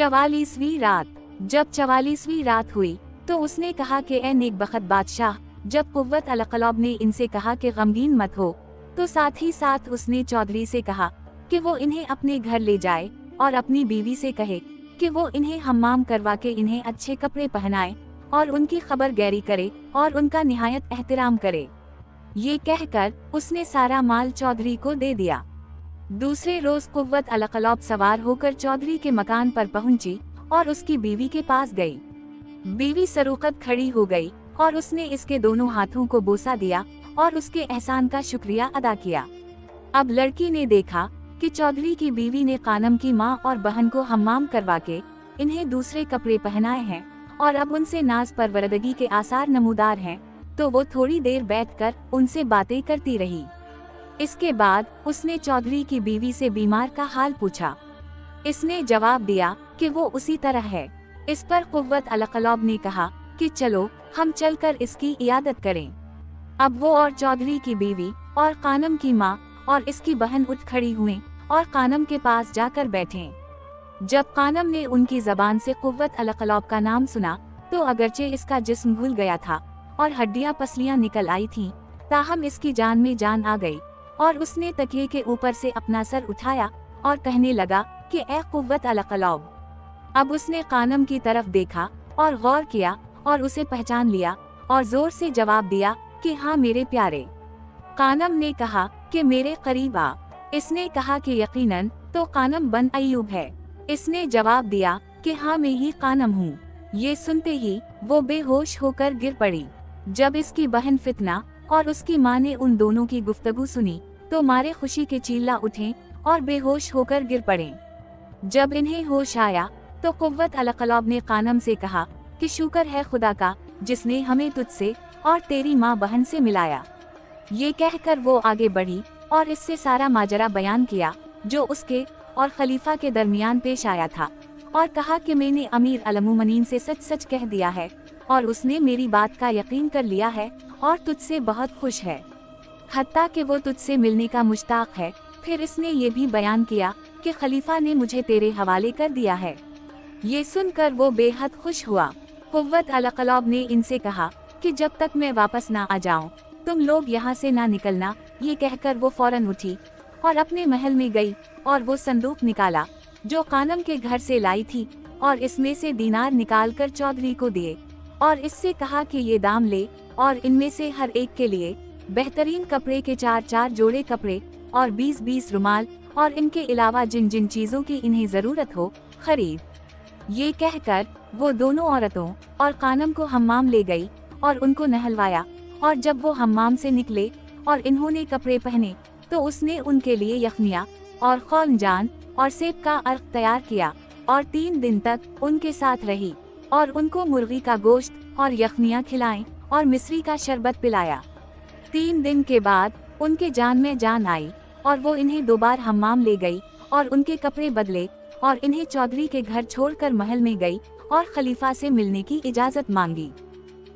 44वीं रात। जब 44वीं रात हुई तो उसने कहा कि ए नेकबख्त बादशाह, जब कुव्वत अलकलब ने इनसे कहा कि गमगीन मत हो, तो साथ ही साथ उसने चौधरी से कहा कि वो इन्हें अपने घर ले जाए और अपनी बीवी से कहे कि वो इन्हें हम्माम करवा के इन्हें अच्छे कपड़े पहनाए और उनकी खबर गैरी करे और उनका निहायत एहतराम करे। ये कहकर उसने सारा माल चौधरी को दे दिया। दूसरे रोज कुव्वत अलकलब सवार होकर चौधरी के मकान पर पहुंची और उसकी बीवी के पास गई। बीवी सरूकत खड़ी हो गई और उसने इसके दोनों हाथों को बोसा दिया और उसके एहसान का शुक्रिया अदा किया। अब लड़की ने देखा कि चौधरी की बीवी ने कानम की माँ और बहन को हम्माम करवा के इन्हें दूसरे कपड़े पहनाए हैं और अब उनसे नाज परवरदगी के आसार नमूदार हैं, तो वो थोड़ी देर बैठकर उनसे बातें करती रही। इसके बाद उसने चौधरी की बीवी से बीमार का हाल पूछा। इसने जवाब दिया कि वो उसी तरह है। इस पर कुव्वत अलकलब ने कहा कि चलो हम चलकर इसकी इयादत करें। अब वो और चौधरी की बीवी और कानम की माँ और इसकी बहन उठ खड़ी हुए और कानम के पास जाकर बैठे। जब कानम ने उनकी जबान से कुव्वत अलकलब का नाम सुना तो अगरचे इसका जिस्म भूल गया था और हड्डियां पसलियां निकल आई थीं, ताहम इसकी जान में जान आ गई और उसने तकिए के ऊपर से अपना सर उठाया और कहने लगा कि ए कुव्वत अलकलब। अब उसने कानम की तरफ देखा और गौर किया और उसे पहचान लिया और जोर से जवाब दिया कि हाँ मेरे प्यारे। कानम ने कहा कि मेरे करीब आ। इसने कहा कि यकीनन तो कानम बन अय्यूब है। इसने जवाब दिया कि हाँ मैं ही कानम हूँ। ये सुनते ही वो बेहोश होकर गिर पड़ी। जब इसकी बहन फितना और उसकी माँ ने उन दोनों की गुफ्तगू सुनी तो मारे खुशी के चील्ला उठे और बेहोश होकर गिर पड़े। जब इन्हें होश आया तो कुव्वत अलकलब ने कानम से कहा कि शुक्र है खुदा का जिसने हमें तुझसे और तेरी माँ बहन से मिलाया। ये कहकर वो आगे बढ़ी और इससे सारा माजरा बयान किया जो उसके और खलीफा के दरमियान पेश आया था, और कहा कि मैंने अमीर अलमुमनीन से सच सच कह दिया है और उसने मेरी बात का यकीन कर लिया है और तुझसे बहुत खुश है, हत्ता कि वो तुझसे मिलने का मुश्ताक है। फिर इसने ये भी बयान किया कि खलीफा ने मुझे तेरे हवाले कर दिया है। ये सुनकर वो बेहद खुश हुआ। कुव्वत अलकलब ने इनसे कहा कि जब तक मैं वापस ना आ जाऊं तुम लोग यहाँ से ना निकलना। ये कहकर वो फौरन उठी और अपने महल में गई और वो संदूक निकाला जो कानम के घर से लाई थी और इसमें से दीनार निकाल कर चौधरी को दिए और इससे कहा कि ये दाम ले और इनमें से हर एक के लिए बेहतरीन कपड़े के 4-4 जोड़े कपड़े और 20-20 रुमाल और इनके अलावा जिन जिन चीजों की इन्हें जरूरत हो खरीद। ये कहकर वो दोनों औरतों और कानम को हम्माम ले गई और उनको नहलवाया, और जब वो हम्माम से निकले और इन्होंने कपड़े पहने तो उसने उनके लिए यखनिया और खौलजान और सेब का अर्क तैयार किया और 3 दिन तक उनके साथ रही और उनको मुर्गी का गोश्त और यखनिया खिलाएं और मिस्री का शरबत पिलाया। 3 दिन के बाद उनके जान में जान आई और वो इन्हें दोबारा हम्माम ले गई और उनके कपड़े बदले और इन्हें चौधरी के घर छोड़कर महल में गई और खलीफा से मिलने की इजाजत मांगी।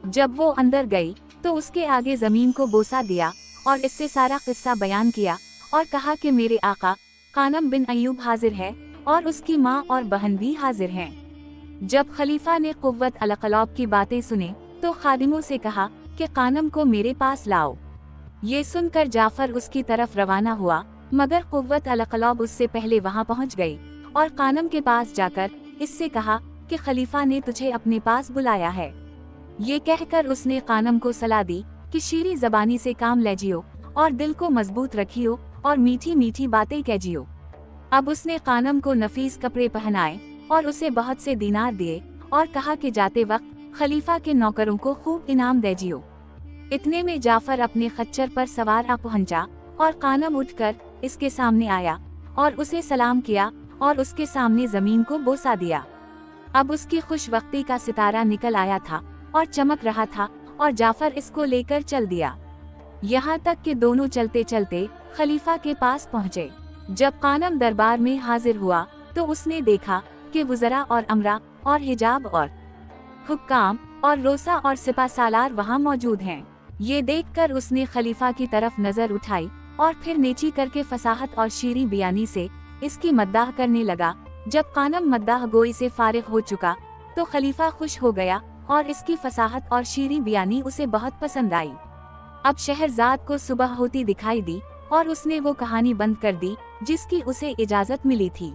जब वो अंदर गई तो उसके आगे जमीन को बोसा दिया और इससे सारा किस्सा बयान किया और कहा कि मेरे आका कानम बिन अय्यूब हाजिर है और उसकी माँ और बहन भी हाजिर हैं। जब खलीफा ने कुव्वत अलकलब की बातें सुने तो खादिमों से कहा कि कानम को मेरे पास लाओ। ये सुनकर जाफर उसकी तरफ रवाना हुआ, मगर कुव्वत अलकलब उससे पहले वहाँ पहुँच गई और कानम के पास जाकर इससे कहा कि खलीफा ने तुझे अपने पास बुलाया है। ये कहकर उसने कानम को सलाह दी कि शीरी जबानी से काम लीजियो और दिल को मजबूत रखियो और मीठी मीठी बातें कीजियो। अब उसने कानम को नफीस कपड़े पहनाए और उसे बहुत से दीनार दिए और कहा कि जाते वक्त खलीफा के नौकरों को खूब इनाम दीजियो। इतने में जाफर अपने खच्चर पर सवार आ पहुंचा और कानम उठकर इसके सामने आया और उसे सलाम किया और उसके सामने जमीन को बोसा दिया। अब उसकी खुशवक्ती का सितारा निकल आया था और चमक रहा था और जाफर इसको लेकर चल दिया। यहाँ तक कि दोनों चलते चलते खलीफा के पास पहुँचे। जब कानम दरबार में हाजिर हुआ तो उसने देखा कि वुज़रा और अमरा और हिजाब और हुक्काम और रोसा और सिपा सालार वहाँ मौजूद हैं। ये देखकर उसने खलीफा की तरफ नजर उठाई और फिर नीची करके फसाहत और शीरी बयानी से इसकी मद्दाह करने लगा जब कानम मद्दाह गोई से फारिग हो चुका तो खलीफा खुश हो गया और इसकी फसाहत और शीरी बयानी उसे बहुत पसंद आई। अब शहरजाद को सुबह होती दिखाई दी और उसने वो कहानी बंद कर दी जिसकी उसे इजाजत मिली थी।